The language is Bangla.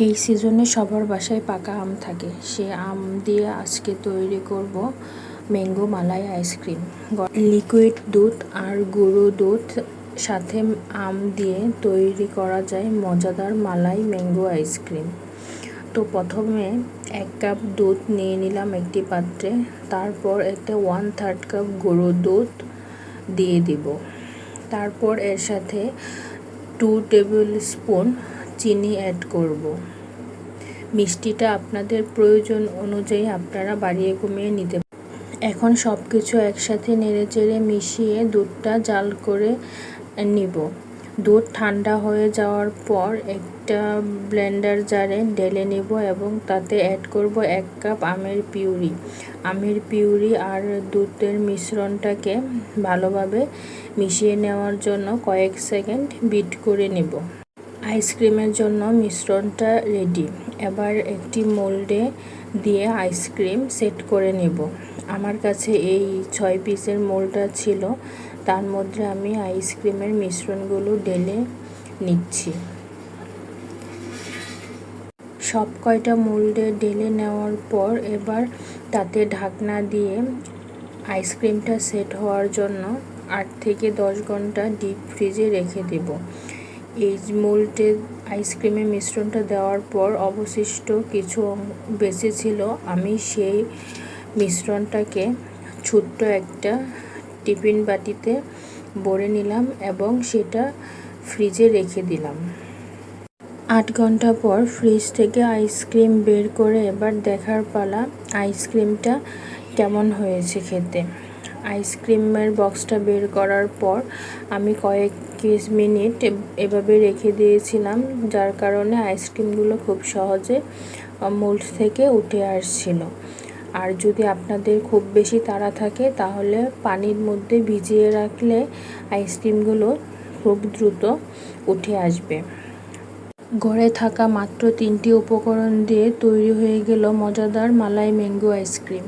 এই সিজনে সবার বাসায় পাকা আম থাকে, সে আম দিয়ে আজকে তৈরি করব ম্যাঙ্গো মালাই আইসক্রিম। লিকুইড দুধ আর গুঁড়ো দুধ সাথে আম দিয়ে তৈরি করা যায় মজাদার মালাই ম্যাঙ্গো আইসক্রিম। তো প্রথমে 1 কাপ দুধ নিয়ে নিলাম একটি পাত্রে, তারপর এতে 1/3 কাপ গুঁড়ো দুধ দিয়ে দিব। তারপর এর সাথে 2 টেবিল স্পুন চিনি অ্যাড করব। মিষ্টিটা আপনাদের প্রয়োজন অনুযায়ী আপনারা বাড়িয়ে কমিয়ে নিতে পারেন। এখন সব কিছু একসাথে নেড়েচেড়ে মিশিয়ে দুধটা জাল করে নিব। দুধ ঠান্ডা হয়ে যাওয়ার পর একটা ব্লেন্ডার জারে ঢেলে নেব এবং তাতে অ্যাড করব 1 কাপ আমের পিউরি। আমের পিউরি আর দুধের মিশ্রণটাকে ভালোভাবে মিশিয়ে নেওয়ার জন্য কয়েক সেকেন্ড বিট করে নেব। আইসক্রিমের জন্য মিশ্রণটা রেডি। এবার একটি মোল্ডে দিয়ে আইসক্রিম সেট করে নেব। আমার কাছে এই 6 পিসের মোল্ডটা ছিল, তার মধ্যে আমি আইসক্রিমের মিশ্রণগুলো ঢেলে নিচ্ছি। সব কয়টা মোল্ডে ঢেলে নেওয়ার পর এবার তাতে ঢাকনা দিয়ে আইসক্রিমটা সেট হওয়ার জন্য 8 থেকে 10 ঘন্টা ডিপ ফ্রিজে রেখে দেব। এই মোল্ডে আইসক্রিমের মিশ্রণটা দেওয়ার পর অবশিষ্ট কিছু বেঁচে ছিল, আমি সেই মিশ্রণটাকে ছোট্ট একটা টিফিন বাটিতে ভরে নিলাম এবং সেটা ফ্রিজে রেখে দিলাম। 8 ঘন্টা পর ফ্রিজ থেকে আইসক্রিম বের করে এবার দেখার পালা আইসক্রিমটা কেমন হয়েছে খেতে। আইসক্রিমের বক্সটা বের করার পর আমি কয়েক মিনিট এভাবে রেখে দিয়েছিলাম, যার কারণে আইসক্রিমগুলো খুব সহজে মোল্ড থেকে উঠে আসছিল। আর যদি আপনাদের খুব বেশি তাড়া থাকে তাহলে পানির মধ্যে ভিজিয়ে রাখলে আইসক্রিমগুলো খুব দ্রুত উঠে আসবে। ঘরে থাকা মাত্র 3টি উপকরণ দিয়ে তৈরি হয়ে গেল মজাদার মালাই ম্যাঙ্গো আইসক্রিম।